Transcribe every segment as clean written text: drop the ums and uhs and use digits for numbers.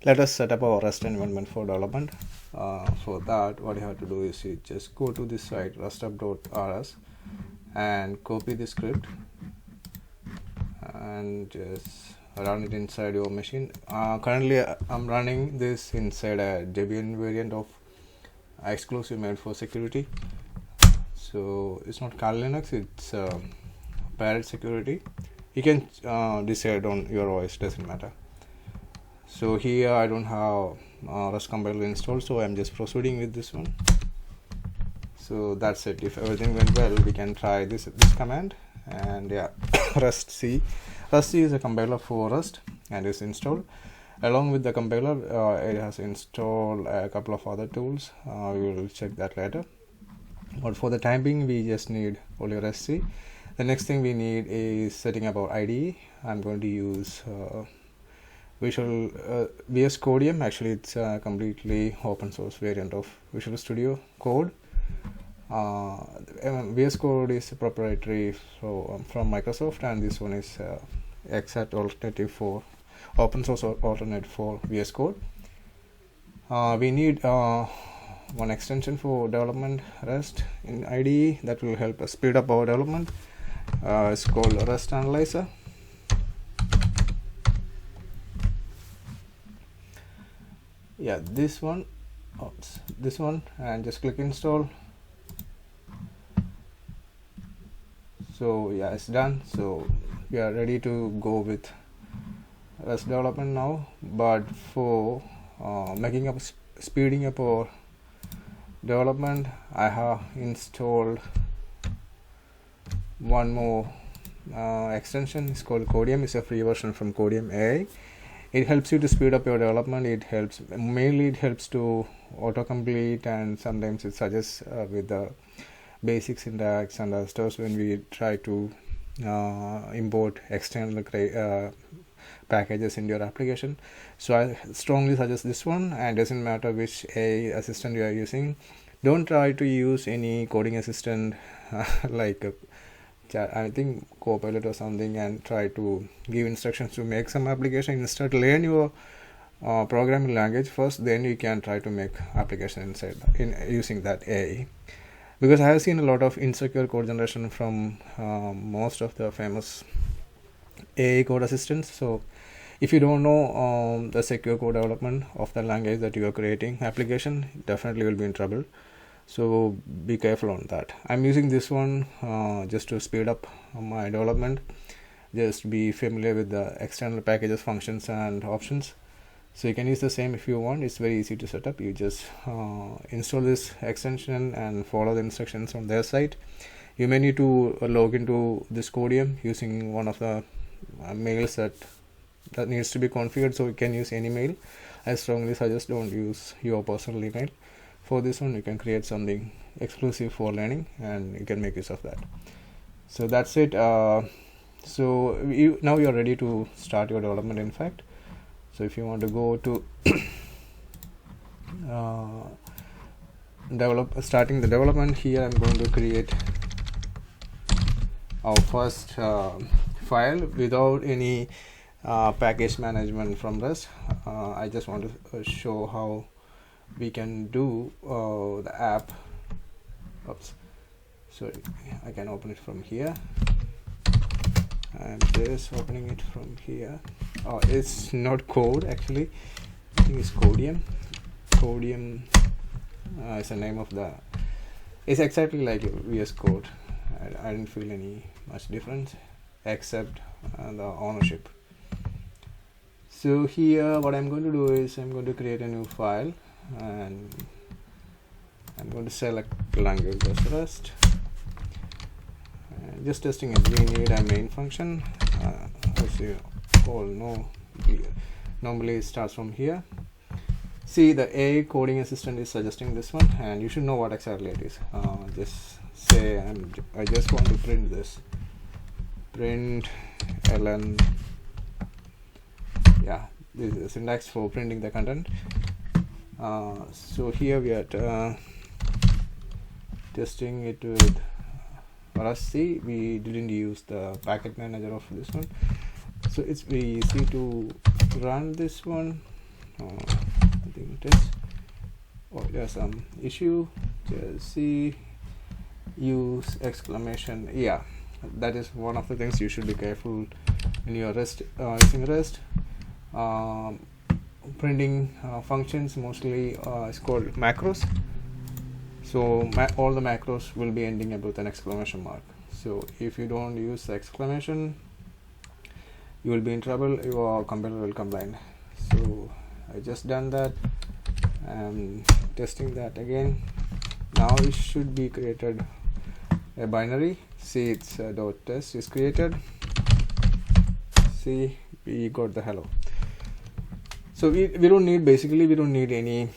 let us set up our REST environment for development. For that, what you have to do is you just go to this site rustup.rs and copy the script and just run it inside your machine. Currently I'm running this inside a Debian variant of exclusive made for security. So it's not Kali Linux, it's parent security. You can decide on your OS, doesn't matter. So here I don't have Rust compiler installed, so I'm just proceeding with this one. So that's it. If everything went well, we can try this command. And yeah, Rust C is a compiler for Rust and is installed. Along with the compiler, it has installed a couple of other tools. We will check that later. But for the time being, we just need only Rust C. The next thing we need is setting up our IDE. I'm going to use VS Codium. Actually, it's a completely open source variant of Visual Studio Code. VS Code is proprietary from Microsoft, and this one is exact alternative for open source alternate for VS Code. We need one extension for development Rust in IDE that will help us speed up our development. It's called Rust Analyzer. Yeah, this one, and just click install. So yeah, it's done. So we are ready to go with Rust development now. But for speeding up our development, I have installed one more extension. It's called Codium. It's a free version from Codium AI. It helps you to speed up your development. It helps to autocomplete, and sometimes it suggests with the basic syntax and other stuff when we try to import external packages in your application. So I strongly suggest this one, and doesn't matter which AI assistant you are using. Don't try to use any coding assistant like I think Copilot or something and try to give instructions to make some application. Instead, learn your programming language first, then you can try to make application inside using that AI. Because I have seen a lot of insecure code generation from most of the famous AI code assistants. So if you don't know the secure code development of the language that you are creating application, definitely will be in trouble. So be careful on that. I'm using this one just to speed up my development. Just be familiar with the external packages, functions and options. So you can use the same if you want. It's very easy to set up. You just install this extension and follow the instructions on their site. You may need to log into this Codium using one of the mails that needs to be configured. So you can use any mail. I strongly suggest don't use your personal email. For this one, you can create something exclusive for learning, and you can make use of that. So that's it. So now you're ready to start your development. In fact, so if you want to go to starting the development, here I'm going to create our first file without any package management from Rust. I just want to show how we can do the app. Sorry, I can open it from here. I'm just opening it from here. It's not code actually. I think it's Codium. Codium is the name of the. It's exactly like VS Code. I didn't feel any much difference except the ownership. So here, what I'm going to do is I'm going to create a new file, and I'm going to select language as Rust. And just testing it, we need a main function. As you all know, normally it starts from here. See, the AI coding assistant is suggesting this one, and you should know what exactly it is. Just say I just want to print this. Print ln. Yeah, this is the syntax for printing the content. So here we are testing it with Rust C. We didn't use the package manager of this one, so it's very easy to run this one. I think test. Oh, there's some issue. Just see, use exclamation. Yeah, that is one of the things you should be careful when you are using REST. Printing functions mostly is called macros. So all the macros will be ending up with an exclamation mark. So if you don't use the exclamation, you will be in trouble. Your compiler will complain. So I just done that. I'm testing that again. Now it should be created a binary. See, it's dot test is created. See, we got the hello. So we don't need any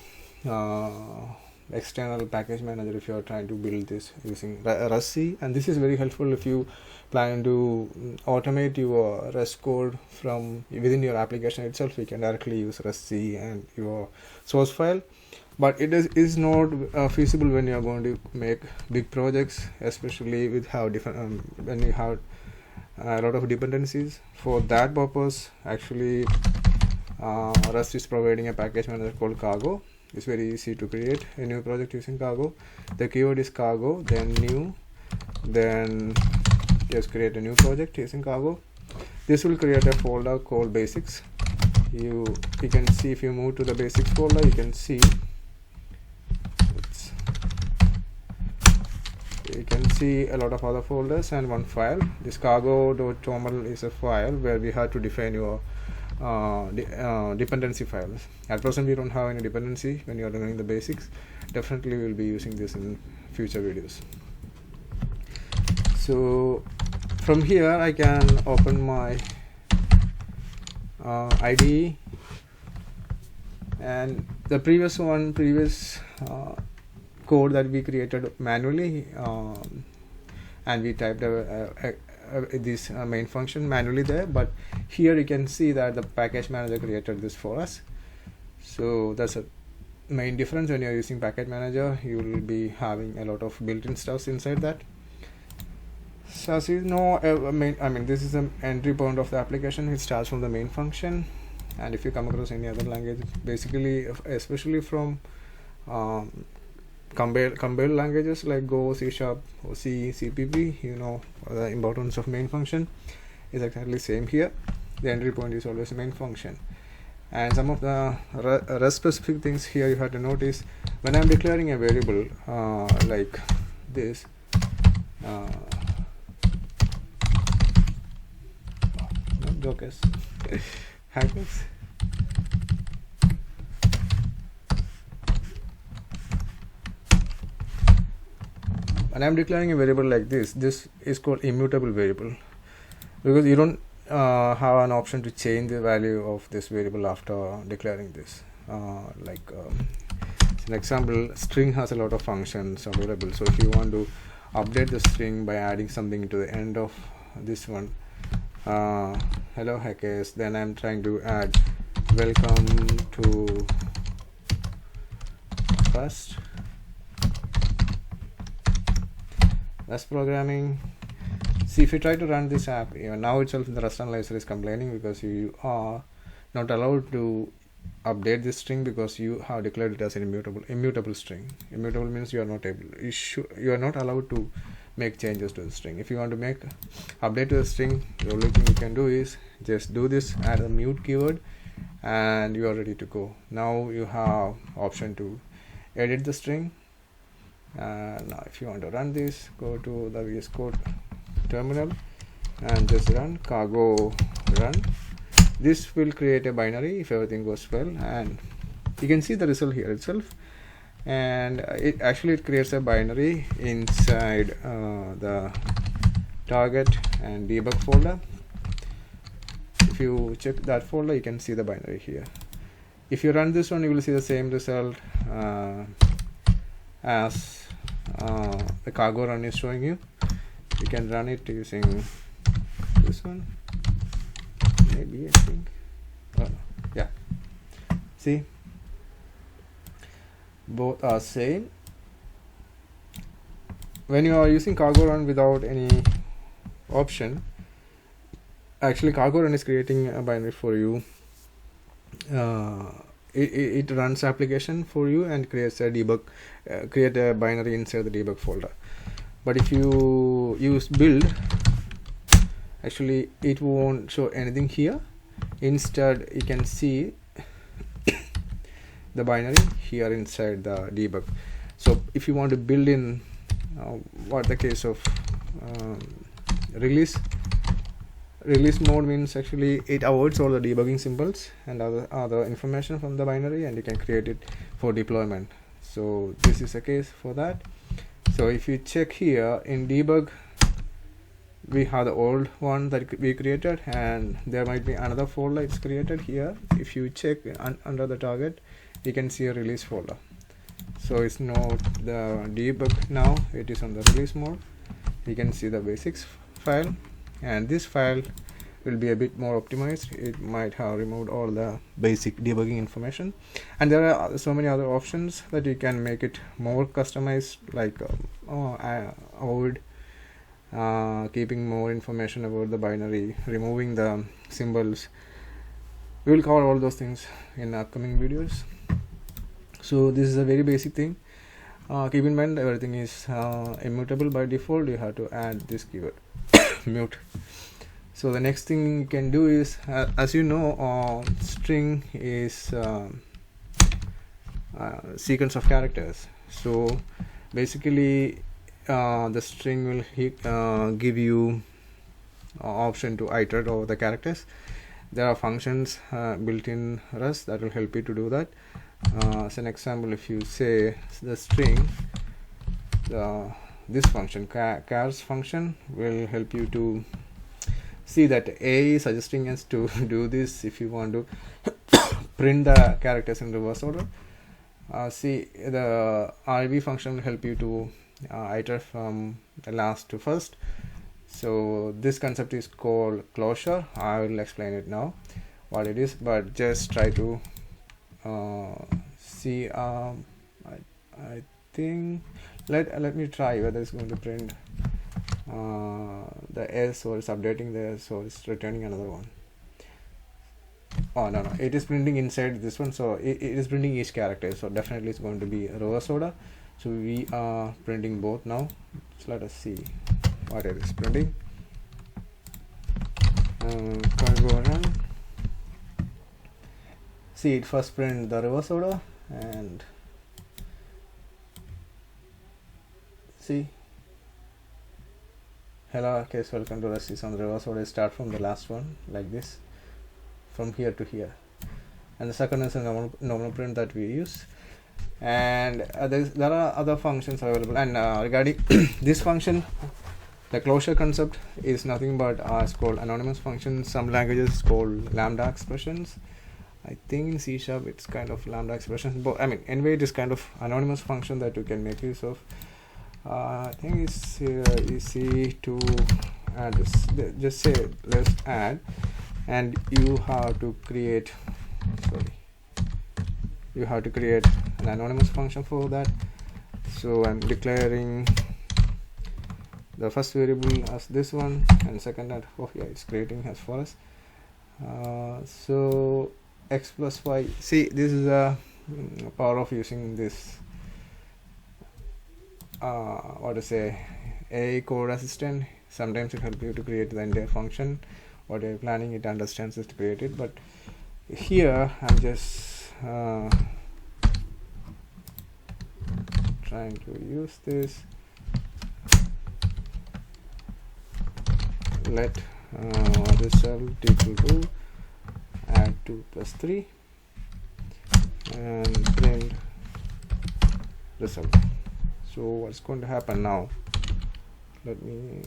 external package manager if you are trying to build this using Rust. And this is very helpful if you plan to automate your Rust code from within your application itself. You can directly use Rust and your source file, but it is not feasible when you are going to make big projects, especially with how different when you have a lot of dependencies. For that purpose, actually Rust is providing a package manager called Cargo. It's very easy to create a new project using Cargo. The keyword is Cargo, then new, then just create a new project using Cargo. This will create a folder called basics. You can see, if you move to the basics folder, you can see a lot of other folders and one file. This cargo.toml is a file where we have to define your dependency files. At present we don't have any dependency when you are doing the basics. Definitely we will be using this in future videos. So from here I can open my IDE, and the previous code that we created manually, and we typed this main function manually there, but here you can see that the package manager created this for us. So that's a main difference. When you're using package manager, you will be having a lot of built-in stuff inside that. So as you know, this is an entry point of the application. It starts from the main function, and if you come across any other language, basically especially from compiled languages like Go, C#, or C, CPP, you know the importance of main function is exactly same here. The entry point is always main function. And some of the Rust specific things here you have to notice. When I'm declaring a variable like this, Jokers, hackers. When I'm declaring a variable like this is called immutable variable, because you don't have an option to change the value of this variable after declaring this. As an example, string has a lot of functions available. So if you want to update the string by adding something to the end of this one, hello hackers, then I'm trying to add welcome to Rust. Rust programming. See, if you try to run this app, even now itself the Rust analyzer is complaining because you are not allowed to update this string because you have declared it as an immutable string. Immutable means you are not allowed to make changes to the string. If you want to update to the string, the only thing you can do is just do this, add a mute keyword, and you are ready to go. Now you have option to edit the string. Now if you want to run this, go to the VS Code terminal and just run cargo run. This will create a binary if everything goes well, and you can see the result here itself. And it creates a binary inside the target and debug folder. If you check that folder, you can see the binary here. If you run this one, you will see the same result as the cargo run is showing you. You can run it using this one, maybe, I think. Yeah, see, both are same. When you are using cargo run without any option, actually cargo run is creating a binary for you it runs application for you and creates a debug, create a binary inside the debug folder. But if you use build, actually it won't show anything here. Instead you can see the binary here inside the debug. So if you want to build in what the case of release mode means, actually it avoids all the debugging symbols and other information from the binary, and you can create it for deployment. So this is a case for that. So if you check here in debug, we have the old one that we created, and there might be another folder it's created here. If you check under the target, you can see a release folder. So it's not the debug now, it is on the release mode. You can see the basics file, and this file will be a bit more optimized. It might have removed all the basic debugging information, and there are so many other options that you can make it more customized, like avoid keeping more information about the binary, removing the symbols. We will cover all those things in upcoming videos. So this is a very basic thing. Keep in mind everything is immutable by default. You have to add this keyword mute. So the next thing you can do is, as you know, string is sequence of characters. So basically the string will give you option to iterate over the characters. There are functions built in Rust that will help you to do that. As an example, if you say the string, this function chars function will help you to see that A is suggesting us to do this if you want to print the characters in reverse order. See, the RV function will help you to iterate from the last to first. So this concept is called closure. I will explain it now what it is, but just try to see. I think let me try whether it's going to print the S, or it's updating the S, or it's returning another one. Oh no, it is printing inside this one, so it is printing each character, so definitely it's going to be reverse order. So we are printing both now. So let us see what it is printing. Can go run. See, it first print the reverse order, and see, hello case welcome to Rust is on the reverse order. Start from the last one like this, from here to here, and the second is a normal print that we use. And there are other functions available, and regarding this function, the closure concept is nothing but it's called anonymous function. Some languages it's called lambda expressions. I think in C# it's kind of lambda expressions, but I mean anyway it is kind of anonymous function that you can make use of. I think it's easy to add this. Just say let's add, and you have to create an anonymous function for that. So I'm declaring the first variable as this one, and second at it's creating as for us. So x plus y. See, this is a power of using this AI code assistant. Sometimes it helps you to create the entire function. What you're planning, it understands it to create it. But here I'm just trying to use this. Let result equal to add 2 plus 3 and print result. So what's going to happen now? Let me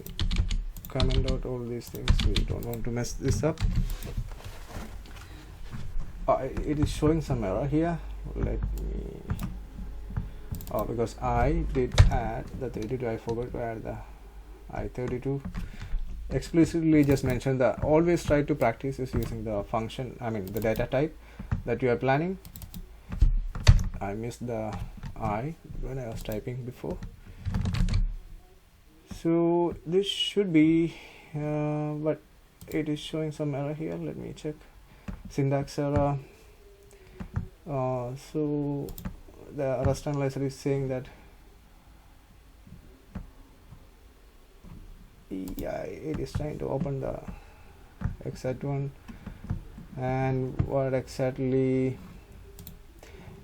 comment out all these things. We don't want to mess this up. It is showing some error here. Let me because I did add the 32. I forgot to add the I32. Explicitly just mentioned that always try to practice is using the function, the data type that you are planning. I missed the I when I was typing before. So this should be but it is showing some error here. Let me check. Syntax error. So the Rust analyzer is saying that yeah, it is trying to open the exact one, and what exactly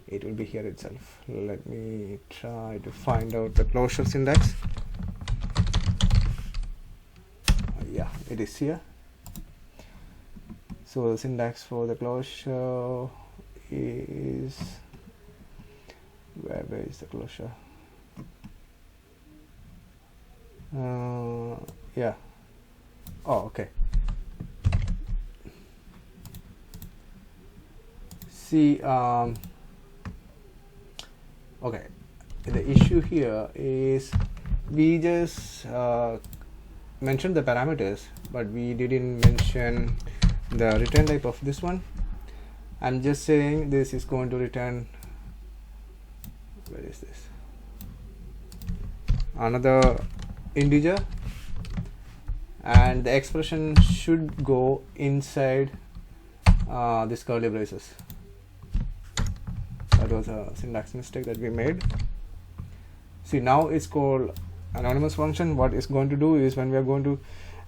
it will be here itself. Let me try to find out the closure syntax. Yeah, it is here. So the syntax for the closure is where is the closure? Yeah. Oh, okay. See, okay, the issue here is we just mentioned the parameters, but we didn't mention the return type of this one. I'm just saying this is going to return, where is this, another integer, and the expression should go inside this curly braces. That was a syntax mistake that we made. See, now it's called anonymous function. What it's going to do is, when we are going to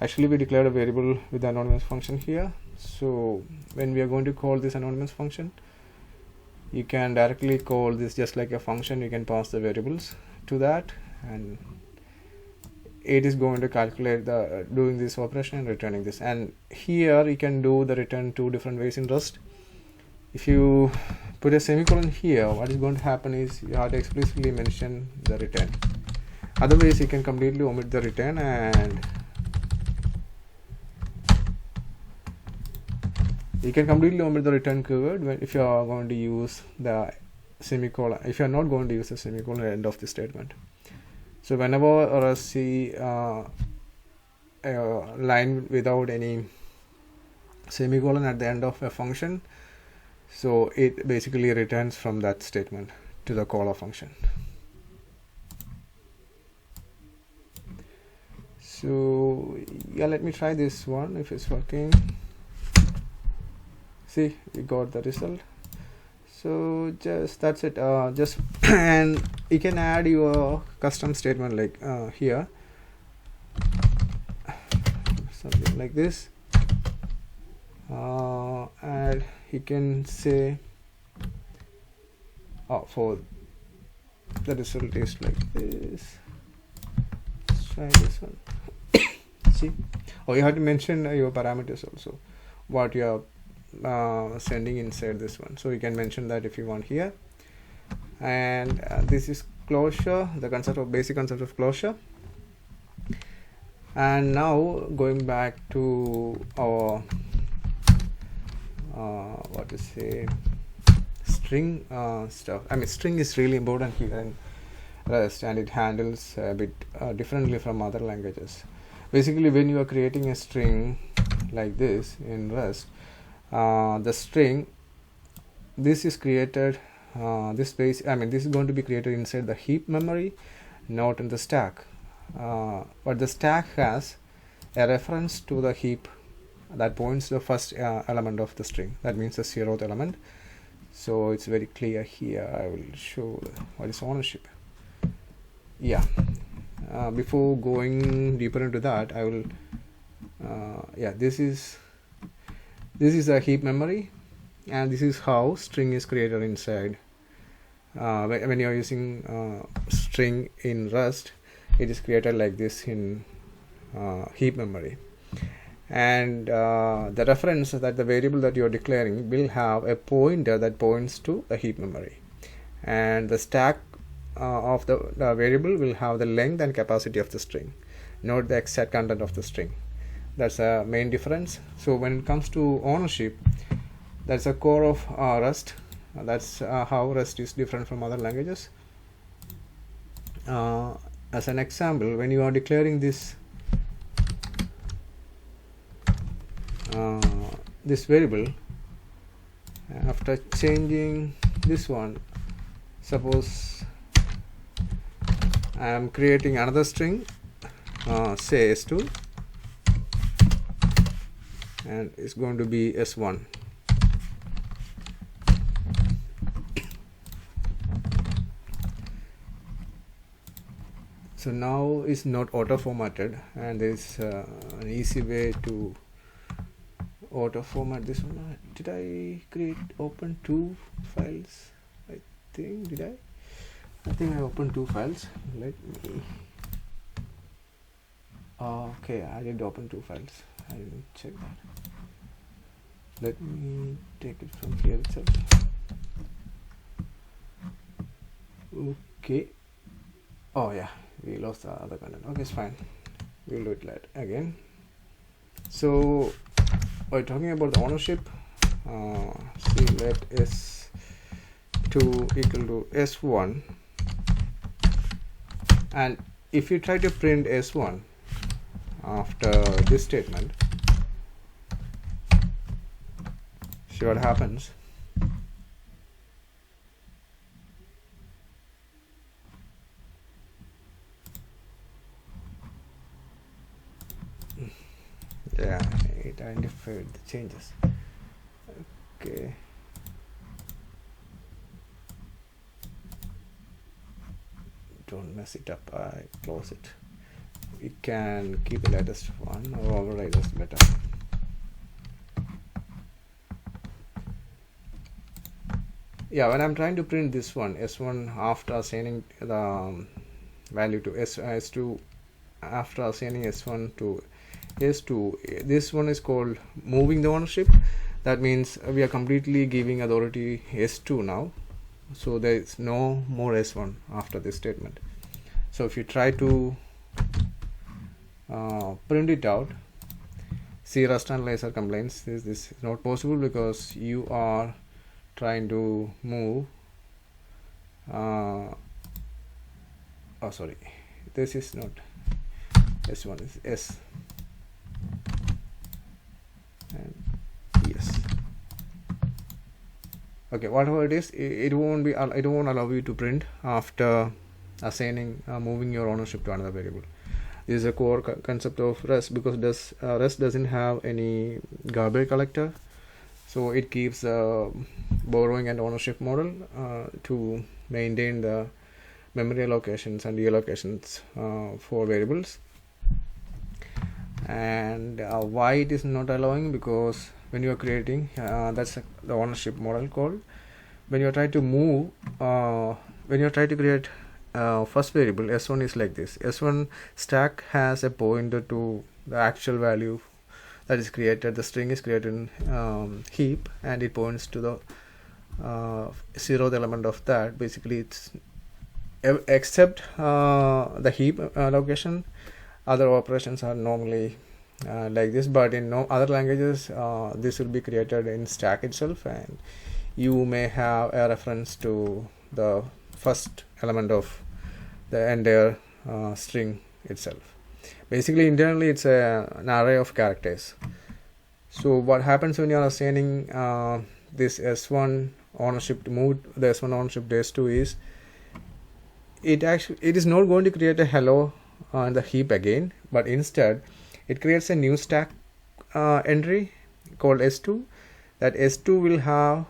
actually we declared a variable with the anonymous function here, so when we are going to call this anonymous function, you can directly call this just like a function. You can pass the variables to that, and it is going to calculate the doing this operation and returning this. And here you can do the return two different ways in Rust. If you put a semicolon here, what is going to happen is you have to explicitly mention the return. Otherwise, you can completely omit the return, and you can completely omit the return keyword if you are going to use the semicolon. If you are not going to use the semicolon at the end of the statement. So whenever I see a line without any semicolon at the end of a function, so it basically returns from that statement to the caller function. So yeah, let me try this one if it's working. See, we got the result. So just that's it. Just and you can add your custom statement like here, something like this, and you can say, oh, for the result is like this. Let's try this one. See, oh, you have to mention your parameters also, what you are sending inside this one. So you can mention that if you want here. And this is closure, the concept of basic concept of closure. And now going back to our what to say, string stuff. I mean, string is really important here in Rust, and it handles a bit differently from other languages. Basically, when you are creating a string like this in Rust, the string, this is created, this space, I mean, this is going to be created inside the heap memory, not in the stack. But the stack has a reference to the heap that points to the first element of the string. That means the 0th element. So it's very clear here. I will show what is ownership. Yeah. Before going deeper into that, I will. Yeah, this is a heap memory, and this is how string is created inside. When you are using string in Rust, it is created like this in heap memory, and the reference that the variable that you are declaring will have a pointer that points to the heap memory, and the stack of the variable will have the length and capacity of the string, not the exact content of the string. That's a main difference. So when it comes to ownership, that's a core of Rust. That's how Rust is different from other languages. As an example, when you are declaring this this variable, after changing this one, suppose I am creating another string, say S2, and it's going to be S1. So now it's not auto formatted, and there is an easy way to auto format this one. Did I open two files? I think I opened two files. Let me okay, I did open two files. I didn't check that. Let me take it from here itself. Okay. Oh yeah, we lost the other content. Okay, it's fine. We'll do it later again. So we're talking about the ownership. See, let S2 equal to S1, and if you try to print S1 after this statement, see what happens. Yeah, it identified the changes. Okay. Don't mess it up. I close it. We can keep the latest one or override this better. Yeah, when I'm trying to print this one, S1 after assigning the value to S2, after assigning S1 to S2, this one is called moving the ownership. That means we are completely giving authority S2 now, so there is no more S1 after this statement. So if you try to print it out, see, Rust Analyzer complains this is not possible because you are trying to move sorry, this is not S1, is S, and yes. Okay, whatever it is, it won't allow you to print after assigning moving your ownership to another variable. This is a core concept of Rust, because Rust doesn't have any garbage collector, so it keeps borrowing and ownership model to maintain the memory allocations and deallocations for variables. And why it is not allowing, because when you are creating that's the ownership model called, when you are trying to move when you are trying to create first variable S1 is like this. S1 stack has a pointer to the actual value that is created. The string is created in heap, and it points to the zeroth element of that. Basically, it's except the heap location, other operations are normally like this, but in no other languages this will be created in stack itself, and you may have a reference to the first element of the entire string itself. Basically, internally it's an array of characters. So what happens when you are assigning this S1 ownership to move the S1 ownership to S2 is it is not going to create a hello on the heap again, but instead it creates a new stack entry called S2. That S2 will have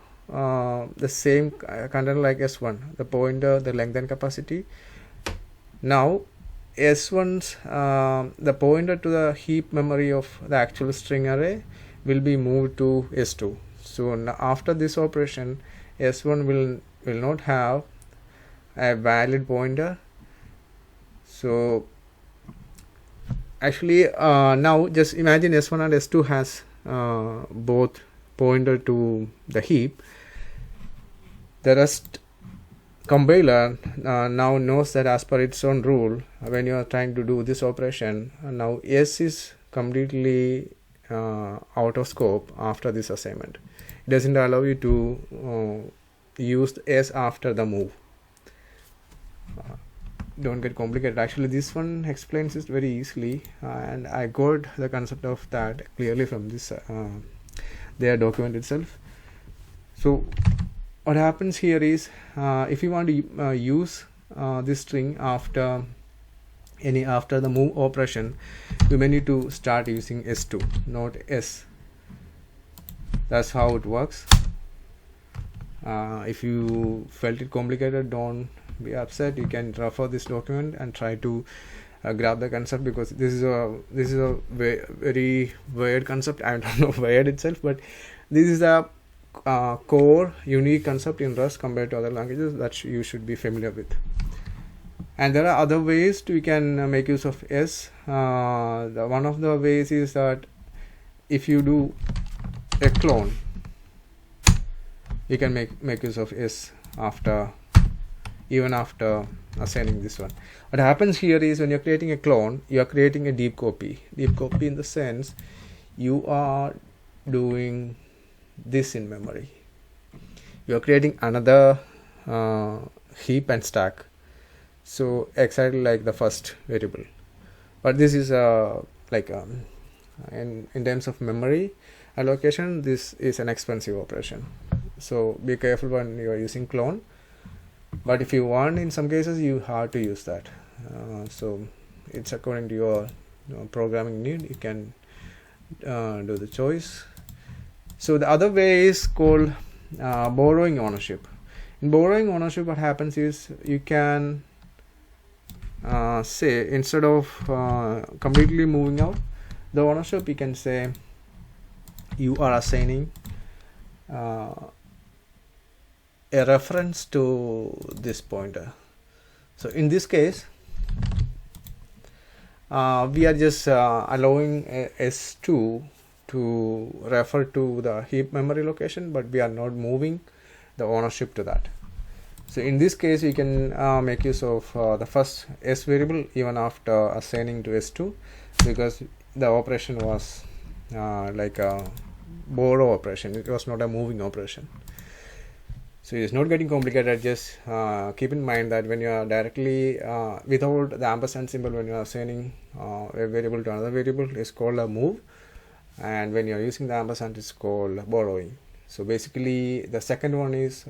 the same content like S1, the pointer, the length and capacity. Now S1's the pointer to the heap memory of the actual string array will be moved to S2. So after this operation, S1 will not have a valid pointer. So actually now just imagine S1 and S2 has both pointer to the heap. The Rust compiler now knows that as per its own rule, when you are trying to do this operation, now S is completely out of scope after this assignment. It doesn't allow you to use S after the move. Don't get complicated. Actually, this one explains it very easily, and I got the concept of that clearly from this their document itself. So what happens here is if you want to use this string after the move operation, you may need to start using S2, not S. That's how it works. If you felt it complicated, don't be upset, you can refer this document and try to grab the concept, because this is a very weird concept. I don't know weird itself, but this is a core unique concept in Rust compared to other languages that you should be familiar with. And there are other ways we can make use of S. One of the ways is that if you do a clone, you can make use of S even after assigning this one. What happens here is, when you're creating a clone, you are creating a deep copy in the sense you are doing this in memory. You are creating another heap and stack, so exactly like the first variable. But this is in terms of memory allocation, this is an expensive operation, so be careful when you are using clone. But if you want, in some cases you have to use that. So it's according to your programming need. You can do the choice. So the other way is called borrowing ownership. In borrowing ownership, what happens is, you can say, instead of completely moving out the ownership, you can say you are assigning a reference to this pointer. So in this case, we are just allowing S2 to refer to the heap memory location, but we are not moving the ownership to that. So in this case, you can make use of the first S variable even after assigning to S2, because the operation was like a borrow operation. It was not a moving operation. So it's not getting complicated. Just keep in mind that when you are directly without the ampersand symbol, when you are assigning a variable to another variable, is called a move, and when you are using the ampersand, it's called borrowing. So basically, the second one is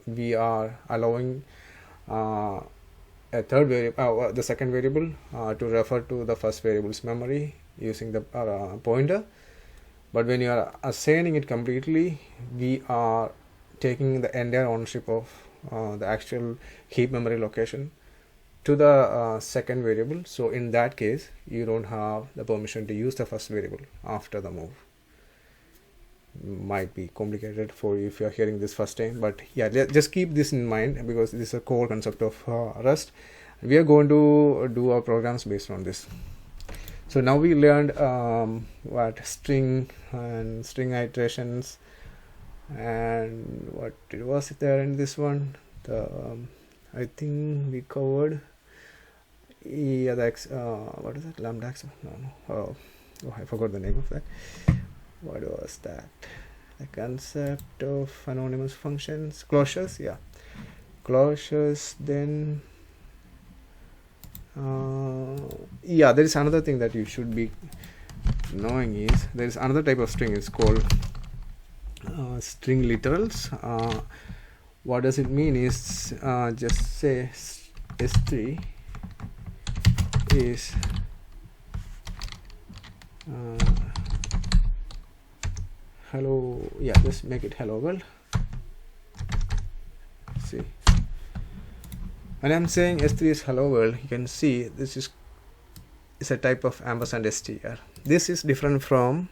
we are allowing a third variable, the second variable, to refer to the first variable's memory using the pointer. But when you are assigning it completely, we are taking the entire ownership of the actual heap memory location to the second variable. So in that case, you don't have the permission to use the first variable after the move. Might be complicated for you if you are hearing this first time, but yeah, just keep this in mind, because this is a core concept of Rust. We are going to do our programs based on this. So now we learned what string and string iterations, and what it was there in this one. I think we covered what is that, lambda x? No. Oh, I forgot the name of that. What was that? The concept of anonymous functions, closures. Yeah, closures. Then there is another thing that you should be knowing is, there is another type of string. It's called string literals. What does it mean is, just say S3 is hello. Yeah, just make it hello world. See, when I'm saying S3 is hello world, you can see this is a type of ampersand str. This is different from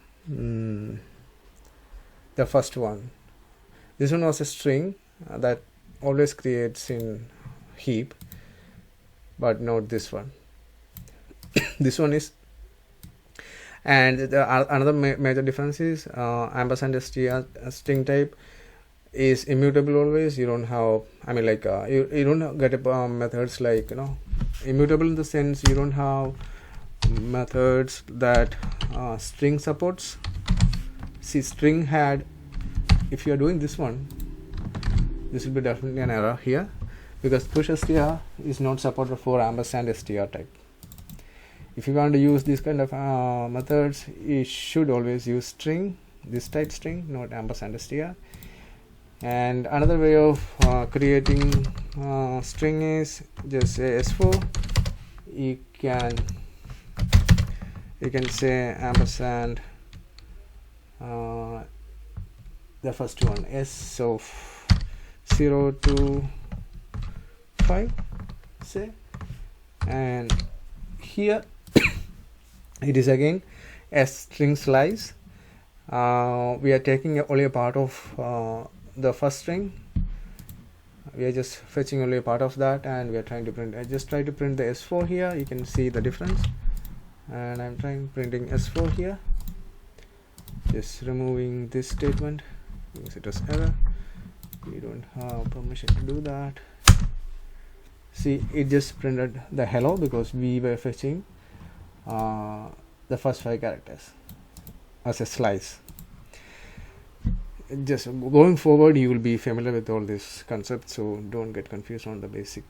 the first one. This one was a string that always creates in heap, but not this one. This one is, and another major difference is ampersand str string type is immutable always. You don't have, you don't get methods like, immutable in the sense you don't have methods that string supports. See, string had, if you are doing this one, this will be definitely an error here, because push str is not supported for ampersand str type. If you want to use these kind of methods, you should always use string, this type string, not ampersand str. And another way of creating string is just say S4. You can say ampersand the first one, S of 0 to file, say, and here it is again a string slice. We are taking only a part of the first string. We are just fetching only a part of that, and we are trying to print. I just try to print the S4 here. You can see the difference, and I'm trying printing S4 here, just removing this statement because it was error. We don't have permission to do that. See, it just printed the hello because we were fetching the first 5 characters as a slice. Just going forward, you will be familiar with all these concepts, so don't get confused on the basic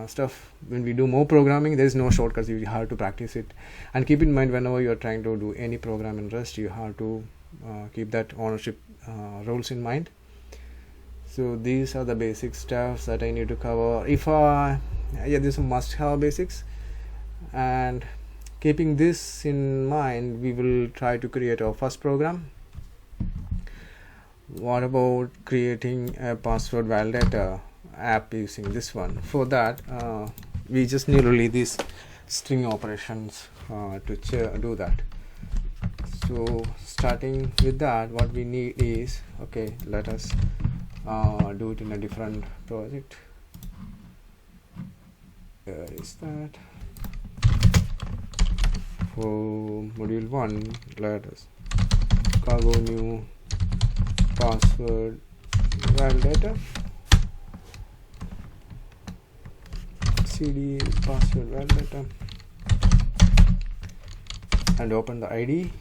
stuff. When we do more programming, there is no shortcuts. You have to practice it, and keep in mind, whenever you are trying to do any program in Rust, you have to keep that ownership roles in mind. So these are the basic stuff that I need to cover. If this must-have basics, and keeping this in mind, we will try to create our first program. What about creating a password validator app using this one? For that, we just need only these string operations to do that. So starting with that, what we need is, okay, let us do it in a different project. Where is that? For module 1, let us cargo new password validator, cd password validator, and open the IDE.